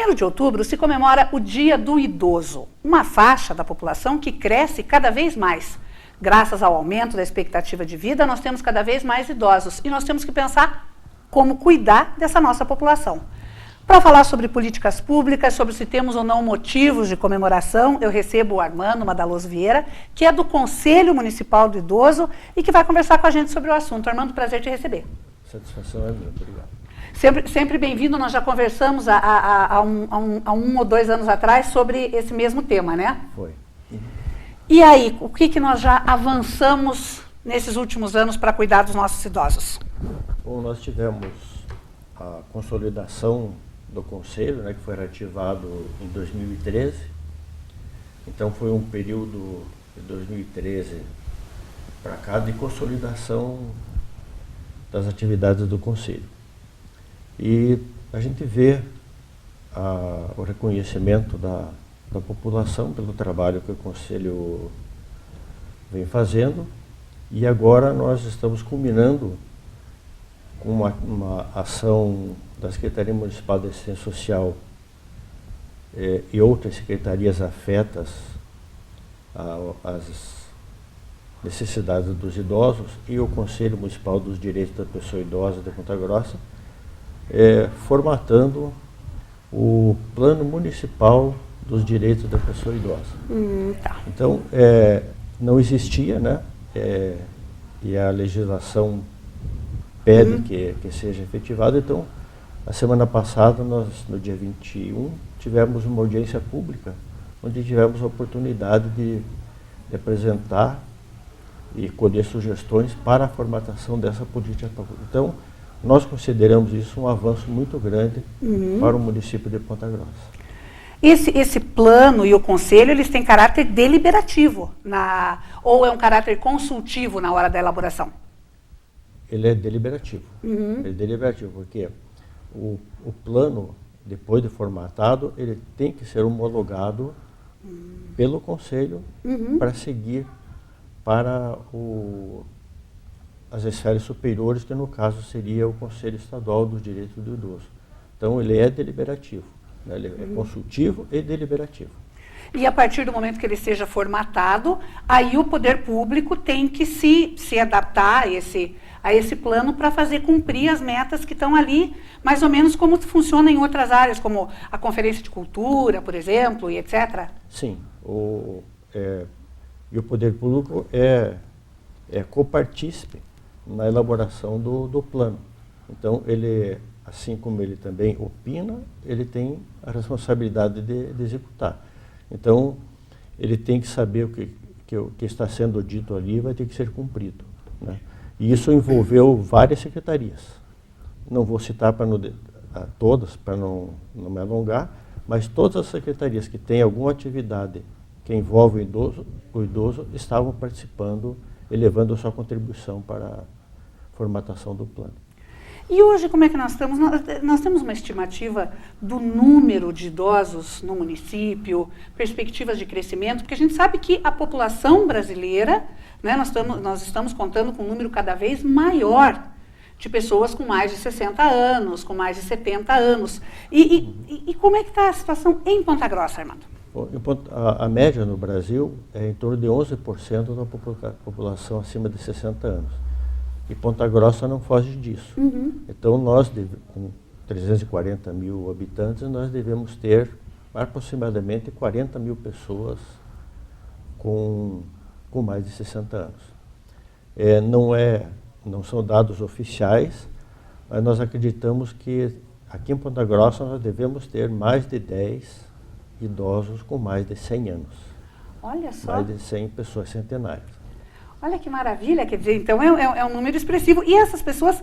1º de outubro se comemora o Dia do Idoso, uma faixa da população que cresce cada vez mais. Graças ao aumento da expectativa de vida, nós temos cada vez mais idosos e nós temos que pensar como cuidar dessa nossa população. Para falar sobre políticas públicas, sobre se temos ou não motivos de comemoração, eu recebo o Armando Madaloso Vieira, que é do Conselho Municipal do Idoso e que vai conversar com a gente sobre o assunto. Armando, prazer te receber. Satisfação é minha, obrigado. Sempre bem-vindo, nós já conversamos há 1 ou 2 anos atrás sobre esse mesmo tema, né? Foi. E aí, o que nós já avançamos nesses últimos anos para cuidar dos nossos idosos? Bom, nós tivemos a consolidação do Conselho, né, que foi reativado em 2013. Então foi um período de 2013 para cá de consolidação das atividades do Conselho. E a gente vê o reconhecimento da população pelo trabalho que o Conselho vem fazendo, e agora nós estamos culminando com uma ação da Secretaria Municipal de Assistência Social e outras secretarias afetas às necessidades dos idosos e o Conselho Municipal dos Direitos da Pessoa Idosa de Ponta Grossa, formatando o Plano Municipal dos Direitos da Pessoa Idosa. Tá. Então, não existia, né? E a legislação pede que seja efetivado. Então, a semana passada, nós, no dia 21, tivemos uma audiência pública, onde tivemos a oportunidade de apresentar e colher sugestões para a formatação dessa política pública. Então, nós consideramos isso um avanço muito grande para o município de Ponta Grossa. Esse plano e o conselho, eles têm caráter deliberativo, ou é um caráter consultivo na hora da elaboração? Ele é deliberativo. Ele é deliberativo, porque o plano, depois de formatado, ele tem que ser homologado pelo conselho para seguir para as esferas superiores, que no caso seria o Conselho Estadual dos Direitos do Idoso. Então ele é deliberativo, né? Ele é consultivo e deliberativo. E a partir do momento que ele seja formatado, aí o poder público tem que se adaptar a esse plano para fazer cumprir as metas que estão ali, mais ou menos como funciona em outras áreas, como a Conferência de Cultura, por exemplo, e etc. Sim, e o poder público é copartícipe na elaboração do plano. Então, ele, assim como ele também opina, ele tem a responsabilidade de executar. Então, ele tem que saber o que está sendo dito ali vai ter que ser cumprido, né? E isso envolveu várias secretarias. Não vou citar todas, para não me alongar, mas todas as secretarias que têm alguma atividade que envolve o idoso estavam participando, elevando a sua contribuição para a formatação do plano. E hoje, como é que nós estamos? Nós temos uma estimativa do número de idosos no município, perspectivas de crescimento, porque a gente sabe que a população brasileira, né, nós estamos contando com um número cada vez maior de pessoas com mais de 60 anos, com mais de 70 anos. E como é que está a situação em Ponta Grossa, Armando? A média no Brasil é em torno de 11% da população acima de 60 anos. E Ponta Grossa não foge disso. Então, nós, com 340 mil habitantes, nós devemos ter aproximadamente 40 mil pessoas com mais de 60 anos. Não são dados oficiais, mas nós acreditamos que aqui em Ponta Grossa nós devemos ter mais de 10 idosos com mais de 100 anos. Olha só. Mais de 100 pessoas centenárias. Olha que maravilha, quer dizer, então é um número expressivo. E essas pessoas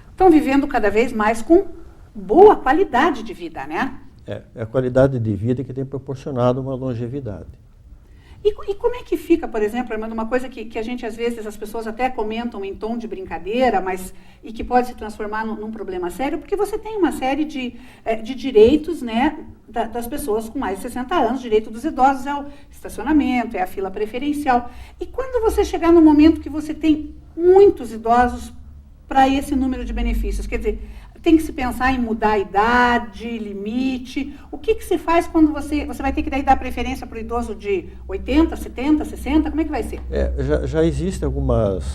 estão vivendo cada vez mais com boa qualidade de vida, né? É a qualidade de vida que tem proporcionado uma longevidade. E como é que fica, por exemplo, Armando, uma coisa que a gente, às vezes, as pessoas até comentam em tom de brincadeira, e que pode se transformar num problema sério, porque você tem uma série de direitos, né, das pessoas com mais de 60 anos, direito dos idosos é o estacionamento, é a fila preferencial. E quando você chegar no momento que você tem muitos idosos para esse número de benefícios, quer dizer, Tem que se pensar em mudar a idade, limite? O que se faz quando você vai ter que daí dar preferência para o idoso de 80, 70, 60? Como é que vai ser? Já existem alguns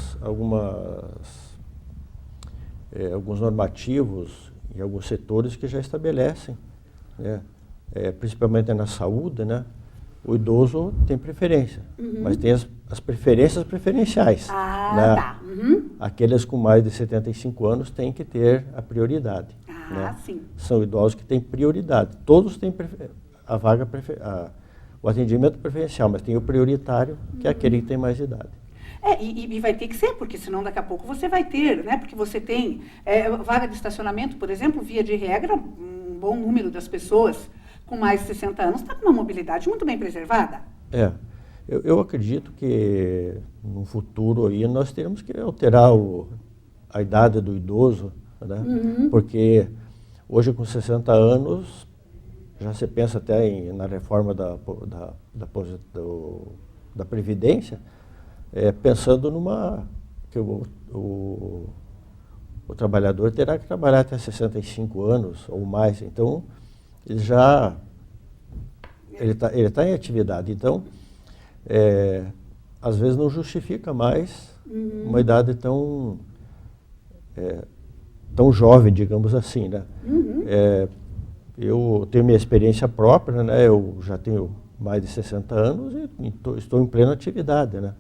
normativos em alguns setores que já estabelecem, né? Principalmente na saúde, né? O idoso tem preferência, mas tem as preferências preferenciais. Né? Tá. Aqueles com mais de 75 anos têm que ter a prioridade. Né? Sim. São idosos que têm prioridade. Todos têm a vaga, o atendimento preferencial, mas tem o prioritário, que é aquele que tem mais idade. E vai ter que ser, porque senão daqui a pouco você vai ter, né? Porque você tem vaga de estacionamento, por exemplo, via de regra, um bom número das pessoas com mais de 60 anos está com uma mobilidade muito bem preservada. Eu acredito que no futuro aí nós teremos que alterar a idade do idoso, né? Porque hoje com 60 anos já se pensa até na reforma da Previdência, pensando que o trabalhador terá que trabalhar até 65 anos ou mais. Então, ele está em atividade. Então, às vezes não justifica mais uma idade tão jovem, digamos assim, né? Eu tenho minha experiência própria, né? Eu já tenho mais de 60 anos e estou em plena atividade, né?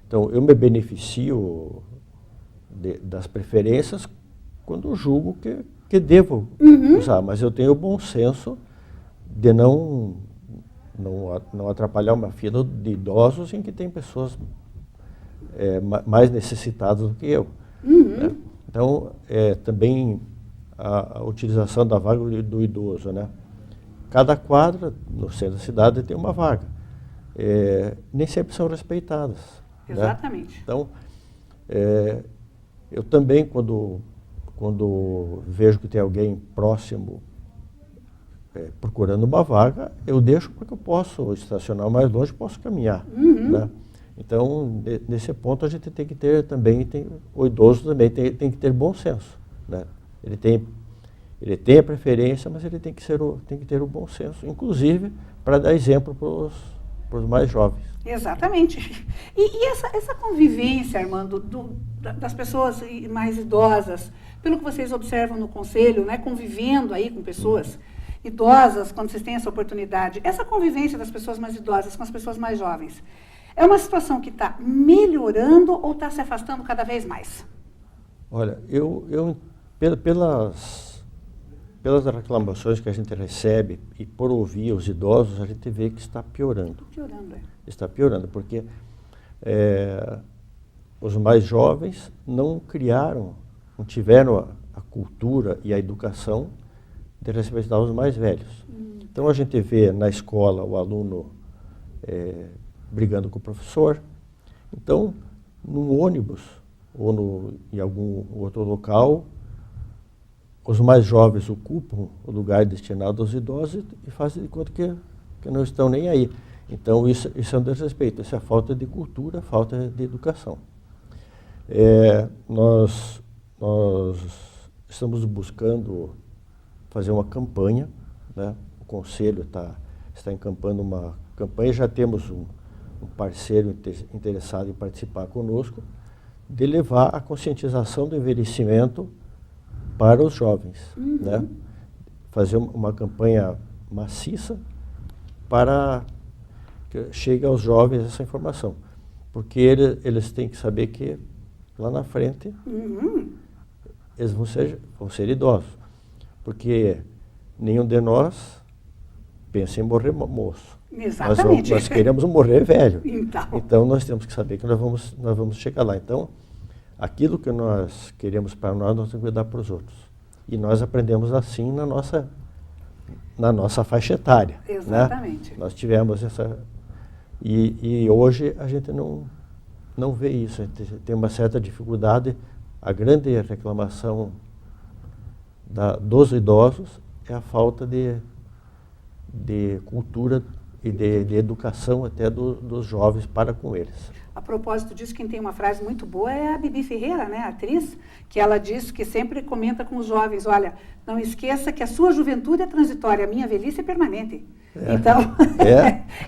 Então, eu me beneficio das preferências quando julgo que devo usar, mas eu tenho o bom senso de não atrapalhar uma fila de idosos em que tem pessoas mais necessitadas do que eu. Né? Então, também a utilização da vaga do idoso, né? Cada quadra no centro da cidade tem uma vaga. Nem sempre são respeitadas. Exatamente. Né? Então, eu também, quando vejo que tem alguém próximo procurando uma vaga, eu deixo porque eu posso estacionar mais longe, posso caminhar. Né? Então, nesse ponto, a gente tem que ter também, o idoso também tem que ter bom senso. Né? Ele tem a preferência, mas ele tem que ter o bom senso, inclusive para dar exemplo para os mais jovens. Exatamente. E essa convivência, Armando, das pessoas mais idosas, pelo que vocês observam no conselho, né, convivendo aí com pessoas idosas, quando vocês têm essa oportunidade, essa convivência das pessoas mais idosas com as pessoas mais jovens, é uma situação que está melhorando ou está se afastando cada vez mais? Olha, pelas reclamações que a gente recebe e por ouvir os idosos, a gente vê que está piorando. Está piorando, porque os mais jovens não tiveram a cultura e a educação de respeitar os mais velhos. Então a gente vê na escola o aluno brigando com o professor. Então, no ônibus ou em algum outro local, os mais jovens ocupam o lugar destinado aos idosos e fazem de conta que não estão nem aí. Então, isso é um desrespeito, isso é falta de cultura, falta de educação. Nós estamos buscando fazer uma campanha, né? O Conselho está encampando uma campanha, já temos um parceiro interessado em participar conosco, de levar a conscientização do envelhecimento para os jovens. Né? Fazer uma campanha maciça para que chegue aos jovens essa informação. Porque eles têm que saber que lá na frente eles vão ser idosos. Porque nenhum de nós pensa em morrer moço. Exatamente. Nós queremos morrer velho. Então nós temos que saber que nós vamos chegar lá. Então, aquilo que nós queremos para nós temos que dar para os outros. E nós aprendemos assim na nossa faixa etária. Exatamente. Né? Nós tivemos essa... E hoje a gente não vê isso. A gente tem uma certa dificuldade. A grande reclamação dos idosos é a falta de cultura e de educação até dos jovens para com eles. A propósito disso, quem tem uma frase muito boa é a Bibi Ferreira, né, a atriz, que ela diz que sempre comenta com os jovens, olha, não esqueça que a sua juventude é transitória, a minha velhice é permanente. Então,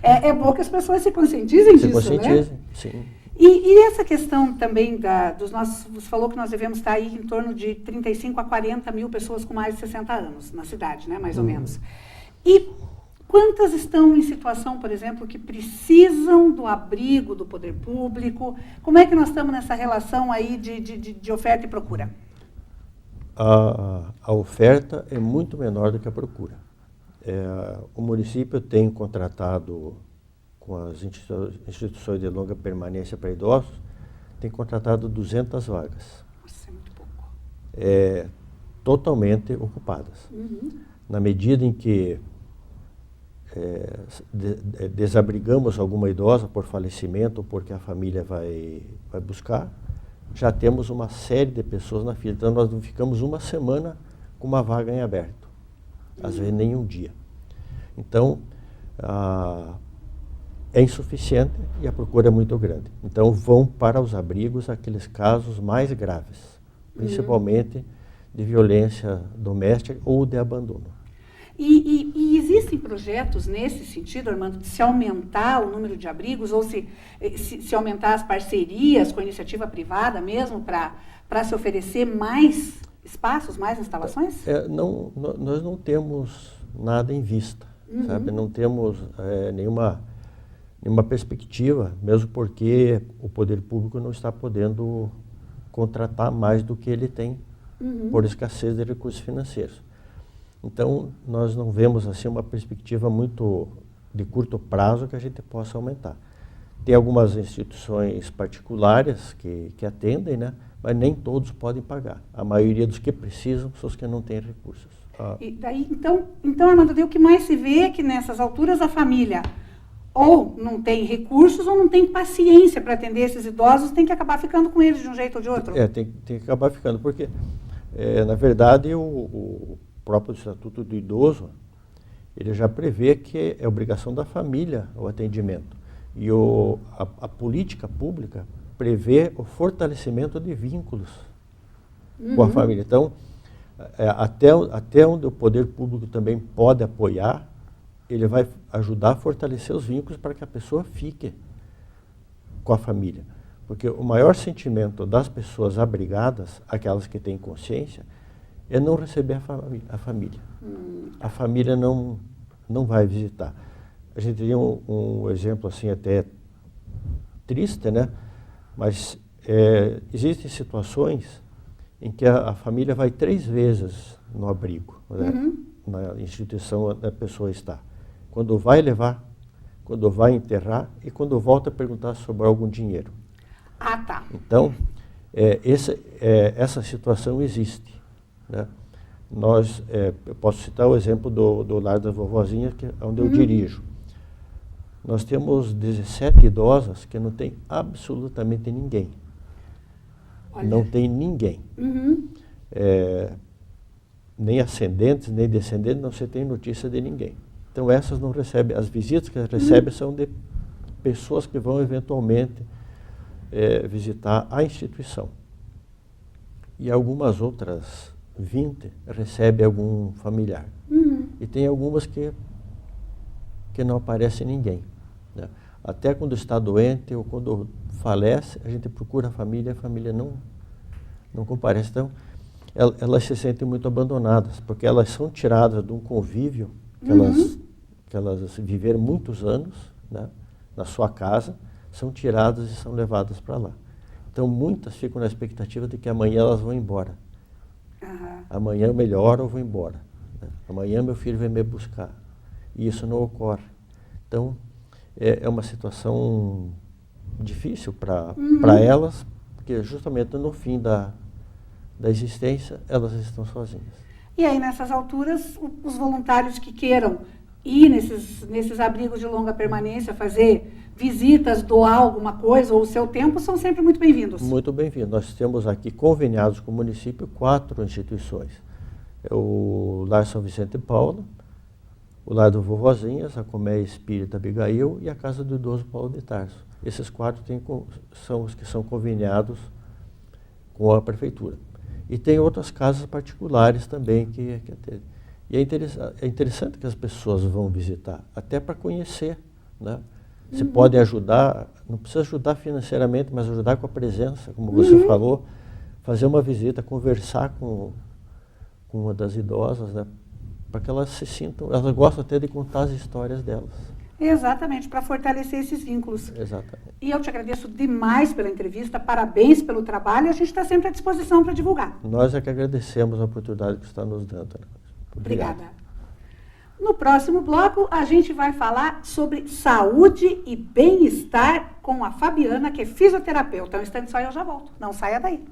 é bom que as pessoas se conscientizem disso, conscientizem, né? Sim. E essa questão também dos nossos, você falou que nós devemos estar aí em torno de 35 a 40 mil pessoas com mais de 60 anos na cidade, né, mais ou menos. E quantas estão em situação, por exemplo, que precisam do abrigo do poder público? Como é que nós estamos nessa relação aí de oferta e procura? A oferta é muito menor do que a procura. O município tem contratado com as instituições de longa permanência para idosos, tem contratado 200 vagas. Nossa, é muito pouco. Totalmente ocupadas. Na medida em que desabrigamos alguma idosa por falecimento, porque a família vai buscar, já temos uma série de pessoas na fila. Então, nós não ficamos uma semana com uma vaga em aberto. Às vezes, nem um dia. Então, é insuficiente e a procura é muito grande. Então, vão para os abrigos aqueles casos mais graves, principalmente de violência doméstica ou de abandono. E existem projetos nesse sentido, Armando, de se aumentar o número de abrigos ou se aumentar as parcerias com a iniciativa privada mesmo para se oferecer mais espaços, mais instalações? Nós não temos nada em vista, sabe? Não temos nenhuma perspectiva, mesmo porque o poder público não está podendo contratar mais do que ele tem por escassez de recursos financeiros. Então, nós não vemos assim uma perspectiva muito de curto prazo que a gente possa aumentar. Tem algumas instituições particulares que atendem, né? Mas nem todos podem pagar. A maioria dos que precisam são os que não têm recursos. E daí, então, Armando, o que mais se vê é que nessas alturas a família ou não tem recursos ou não tem paciência para atender esses idosos, tem que acabar ficando com eles de um jeito ou de outro. Tem que acabar ficando, porque, na verdade, o próprio Estatuto do Idoso, ele já prevê que é obrigação da família o atendimento. E a política pública prevê o fortalecimento de vínculos com a família. Então, até onde o poder público também pode apoiar, ele vai ajudar a fortalecer os vínculos para que a pessoa fique com a família. Porque o maior sentimento das pessoas abrigadas, aquelas que têm consciência, é não receber a família. A família não vai visitar. A gente tem um exemplo assim até triste, né? Mas existem situações em que a família vai 3 vezes no abrigo, né? Na instituição onde a pessoa está. Quando vai levar, quando vai enterrar e quando volta a perguntar sobre algum dinheiro. Ah, tá. Então, essa situação existe, né? Eu posso citar o exemplo do Lar das Vovozinhas, que é onde eu dirijo. Nós temos 17 idosas que não tem absolutamente ninguém. Olha. Não tem ninguém. Nem ascendentes, nem descendentes, não se tem notícia de ninguém. Então essas não recebem, as visitas que recebem são de pessoas que vão eventualmente visitar a instituição. E algumas outras 20 recebem algum familiar. E tem algumas que não aparece ninguém, né? Até quando está doente ou quando falece, a gente procura a família não comparece. Então, elas se sentem muito abandonadas, porque elas são tiradas de um convívio que elas viveram muitos anos, né, na sua casa, são tiradas e são levadas para lá. Então, muitas ficam na expectativa de que amanhã elas vão embora. Amanhã eu melhoro ou vou embora, né? Amanhã meu filho vai me buscar. E isso não ocorre. Então, é uma situação difícil para elas, porque justamente no fim da existência, elas estão sozinhas. E aí, nessas alturas, os voluntários que queiram ir nesses abrigos de longa permanência, fazer visitas, doar alguma coisa, ou o seu tempo, são sempre muito bem-vindos. Muito bem-vindos. Nós temos aqui conveniados com o município 4 instituições. É o Lar São Vicente e Paulo, o Lar do Vovozinhas, a Colmeia Espírita Abigail e a Casa do Idoso Paulo de Tarso. esses 4 são os que são conveniados com a prefeitura. E tem outras casas particulares também e é interessante que as pessoas vão visitar, até para conhecer, né? Você pode ajudar, não precisa ajudar financeiramente, mas ajudar com a presença, como você falou, fazer uma visita, conversar com uma das idosas, né? Para que elas se sintam, elas gostam até de contar as histórias delas. Exatamente, para fortalecer esses vínculos. Exatamente. E eu te agradeço demais pela entrevista, parabéns pelo trabalho, a gente está sempre à disposição para divulgar. Nós é que agradecemos a oportunidade que você está nos dando. Obrigada. No próximo bloco, a gente vai falar sobre saúde e bem-estar com a Fabiana, que é fisioterapeuta. Um instante só e eu já volto. Não saia daí.